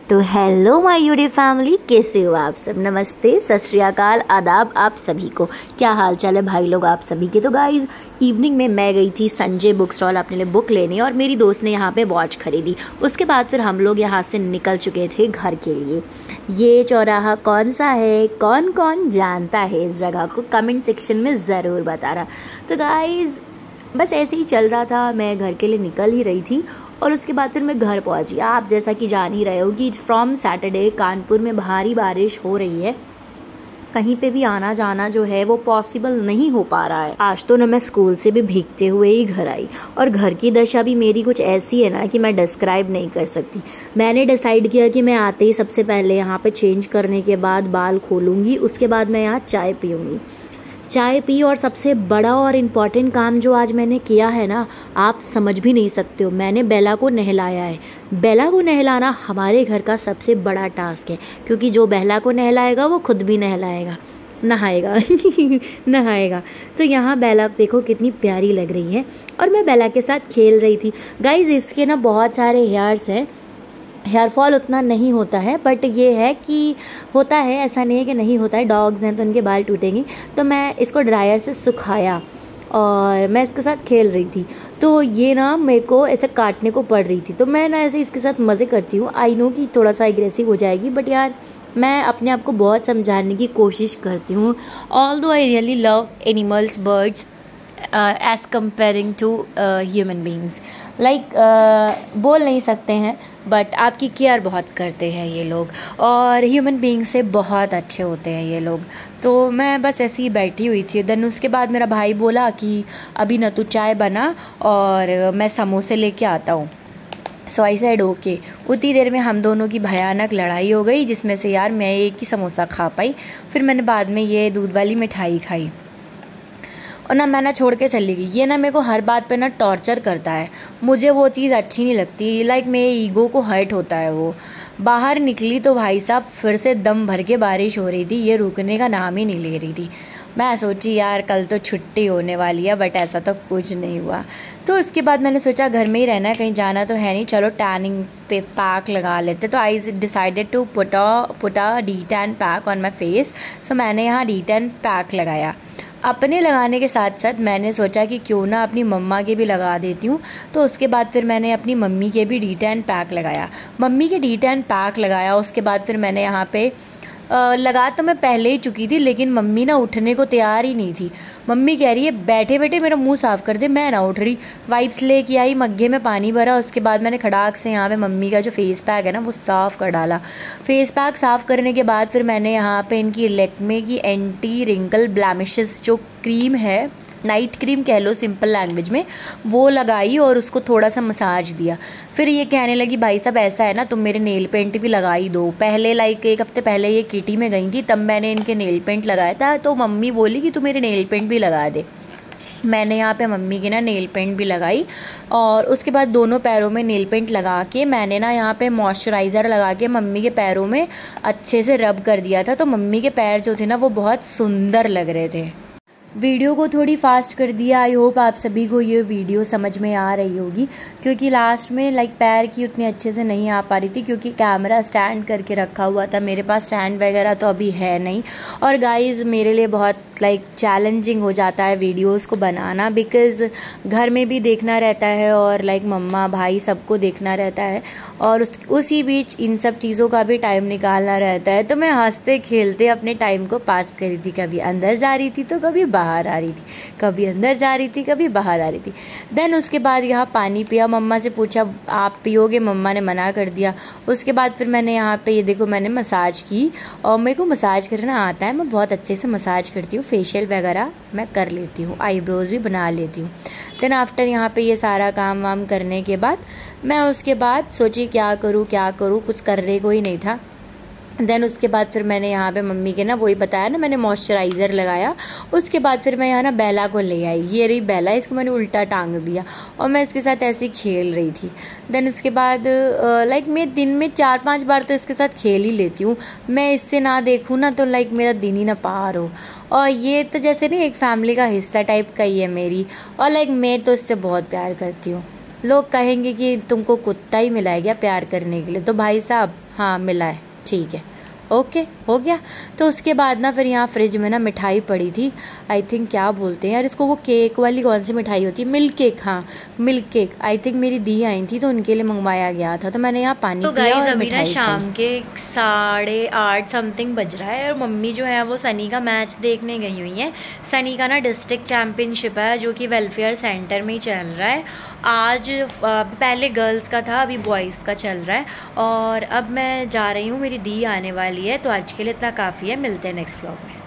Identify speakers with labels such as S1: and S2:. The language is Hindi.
S1: तो हेलो माय यूट्यूब फैमिली, कैसे हो आप सब। नमस्ते, सत श्री अकाल, आदाब आप सभी को। क्या हाल चाल है भाई लोग आप सभी के। तो गाइज़, इवनिंग में मैं गई थी संजय बुक स्टॉल अपने लिए बुक लेने, और मेरी दोस्त ने यहाँ पे वॉच खरीदी। उसके बाद फिर हम लोग यहाँ से निकल चुके थे घर के लिए। ये चौराहा कौन सा है, कौन कौन जानता है इस जगह को, कमेंट सेक्शन में ज़रूर बताना। तो गाइज़, बस ऐसे ही चल रहा था, मैं घर के लिए निकल ही रही थी और उसके बाद फिर मैं घर पहुंची। आप जैसा कि जान ही रहे हो कि फ्रॉम सैटरडे कानपुर में भारी बारिश हो रही है। कहीं पे भी आना जाना जो है वो पॉसिबल नहीं हो पा रहा है। आज तो ना मैं स्कूल से भी भीगते हुए ही घर आई, और घर की दशा भी मेरी कुछ ऐसी है ना कि मैं डिस्क्राइब नहीं कर सकती। मैंने डिसाइड किया कि मैं आते ही सबसे पहले यहाँ पे चेंज करने के बाद बाल खोलूँगी, उसके बाद मैं यहाँ चाय पीऊँगी। चाय पी, और सबसे बड़ा और इम्पॉर्टेंट काम जो आज मैंने किया है ना, आप समझ भी नहीं सकते हो। मैंने बेला को नहलाया है। बेला को नहलाना हमारे घर का सबसे बड़ा टास्क है, क्योंकि जो बेला को नहलाएगा वो खुद भी नहलाएगा, नहाएगा नहाएगा। तो यहाँ बेला देखो कितनी प्यारी लग रही है, और मैं बेला के साथ खेल रही थी। गाइज, इसके ना बहुत सारे हेयर्स हैं। हेयर फॉल उतना नहीं होता है, बट ये है कि होता है, ऐसा नहीं है कि नहीं होता है। डॉग्स हैं तो उनके बाल टूटेंगे। तो मैं इसको ड्रायर से सुखाया और मैं इसके साथ खेल रही थी। तो ये ना मेरे को ऐसे काटने को पड़ रही थी, तो मैं ना ऐसे इसके साथ मज़े करती हूँ। आई नो कि थोड़ा सा एग्रेसिव हो जाएगी, बट यार मैं अपने आप को बहुत समझाने की कोशिश करती हूँ। Although I really love animals, birds, as comparing to human beings. Like बोल नहीं सकते हैं, बट आपकी केयर बहुत करते हैं ये लोग, और ह्यूमन बींग से बहुत अच्छे होते हैं ये लोग। तो मैं बस ऐसे ही बैठी हुई थी। देन उसके बाद मेरा भाई बोला कि अभी न तू चाय बना और मैं समोसे लेके आता हूँ। सो आई सेड ओके। उतनी देर में हम दोनों की भयानक लड़ाई हो गई, जिसमें से यार मैं एक ही समोसा खा पाई। फिर मैंने बाद में ये दूध वाली मिठाई खाई, और ना मैं ना छोड़ के चली गई। ये ना मेरे को हर बात पे ना टॉर्चर करता है। मुझे वो चीज़ अच्छी नहीं लगती। लाइक मेरे ईगो को हर्ट होता है वो। बाहर निकली तो भाई साहब फिर से दम भर के बारिश हो रही थी। ये रुकने का नाम ही नहीं ले रही थी। मैं सोची यार कल तो छुट्टी होने वाली है, बट ऐसा तो कुछ नहीं हुआ। तो उसके बाद मैंने सोचा घर में ही रहना है, कहीं जाना तो है नहीं, चलो टैनिंग पे पैक लगा लेते। तो I decided to put a D10 pack on my face. So मैंने यहाँ D10 पैक लगाया। अपने लगाने के साथ साथ मैंने सोचा कि क्यों ना अपनी मम्मा के भी लगा देती हूँ। तो उसके बाद फिर मैंने अपनी मम्मी के भी D10 पैक लगाया। मम्मी के D10 पैक लगाया, उसके बाद फिर मैंने यहाँ पे लगा तो मैं पहले ही चुकी थी, लेकिन मम्मी ना उठने को तैयार ही नहीं थी। मम्मी कह रही है बैठे बैठे मेरा मुंह साफ़ कर दे, मैं ना उठ रही। वाइप्स लेके आई, मग्गे में पानी भरा, उसके बाद मैंने खड़ाक से यहाँ पे मम्मी का जो फेस पैक है ना वो साफ़ कर डाला। फेस पैक साफ़ करने के बाद फिर मैंने यहाँ पे इनकी लैक्मे की एंटी रिंकल ब्लैमिशेस जो क्रीम है, नाइट क्रीम कह लो सिंपल लैंग्वेज में, वो लगाई और उसको थोड़ा सा मसाज दिया। फिर ये कहने लगी भाई साहब ऐसा है ना, तुम मेरे नेल पेंट भी लगा ही दो। पहले लाइक एक हफ्ते पहले ये किटी में गई थी, तब मैंने इनके नेल पेंट लगाया था। तो मम्मी बोली कि तू मेरे नेल पेंट भी लगा दे। मैंने यहाँ पे मम्मी की ना नेल पेंट भी लगाई, और उसके बाद दोनों पैरों में नेल पेंट लगा के मैंने ना यहाँ पे मॉइस्चराइज़र लगा के मम्मी के पैरों में अच्छे से रब कर दिया था। तो मम्मी के पैर जो थे ना वो बहुत सुंदर लग रहे थे। वीडियो को थोड़ी फास्ट कर दिया। आई होप आप सभी को ये वीडियो समझ में आ रही होगी, क्योंकि लास्ट में लाइक पैर की उतनी अच्छे से नहीं आ पा रही थी, क्योंकि कैमरा स्टैंड करके रखा हुआ था। मेरे पास स्टैंड वगैरह तो अभी है नहीं। और गाइज़, मेरे लिए बहुत लाइक चैलेंजिंग हो जाता है वीडियोज़ को बनाना, बिकॉज़ घर में भी देखना रहता है, और लाइक मम्मा भाई सबको देखना रहता है, और उसी बीच इन सब चीज़ों का भी टाइम निकालना रहता है। तो मैं हंसते खेलते अपने टाइम को पास करी थी। कभी अंदर जा रही थी तो कभी बाहर आ रही थी, कभी अंदर जा रही थी कभी बाहर आ रही थी। देन उसके बाद यहाँ पानी पिया, मम्मा से पूछा आप पियोगे, मम्मा ने मना कर दिया। उसके बाद फिर मैंने यहाँ पे ये देखो मैंने मसाज की, और मेरे को मसाज करना आता है, मैं बहुत अच्छे से मसाज करती हूँ। फेशियल वगैरह मैं कर लेती हूँ, आईब्रोज़ भी बना लेती हूँ। देन आफ्टर यहाँ पे ये सारा काम वाम करने के बाद मैं उसके बाद सोची क्या करूँ, कुछ करने को ही नहीं था। देन उसके बाद फिर मैंने यहाँ पे मम्मी के ना वही बताया ना, मैंने मॉइस्चराइज़र लगाया। उसके बाद फिर मैं यहाँ ना बेला को ले आई। ये रही बेला, इसको मैंने उल्टा टांग दिया और मैं इसके साथ ऐसे ही खेल रही थी। देन उसके बाद लाइक मैं दिन में 4-5 बार तो इसके साथ खेल ही लेती हूँ। मैं इससे ना देखूँ ना तो लाइक मेरा दिन ही ना पार हो। और ये तो जैसे नहीं एक फैमिली का हिस्सा टाइप का ही है मेरी, और लाइक मैं तो इससे बहुत प्यार करती हूँ। लोग कहेंगे कि तुमको कुत्ता ही मिला है क्या प्यार करने के लिए। तो भाई साहब हाँ मिला है, ठीक है, ओके हो गया। तो उसके बाद ना फिर यहाँ फ्रिज में ना मिठाई पड़ी थी, आई थिंक क्या बोलते हैं यार इसको, वो केक वाली कौन सी मिठाई होती है, मिल्क केक, हाँ मिल्क केक, आई थिंक मेरी दी आई थी तो उनके लिए मंगवाया गया था। तो मैंने यहाँ पानी पिया और
S2: अभी ना
S1: मिठाई
S2: शाम के 8:30 समथिंग बज रहा है और मम्मी जो है वो सनी का मैच देखने गई हुई हैं। सनी का ना डिस्ट्रिक्ट चैम्पियनशिप है जो कि वेलफेयर सेंटर में ही चल रहा है। आज पहले गर्ल्स का था, अभी बॉयज़ का चल रहा है। और अब मैं जा रही हूँ, मेरी दी आने वाली है। तो आज के लिए इतना काफ़ी है, मिलते हैं नेक्स्ट व्लॉग में।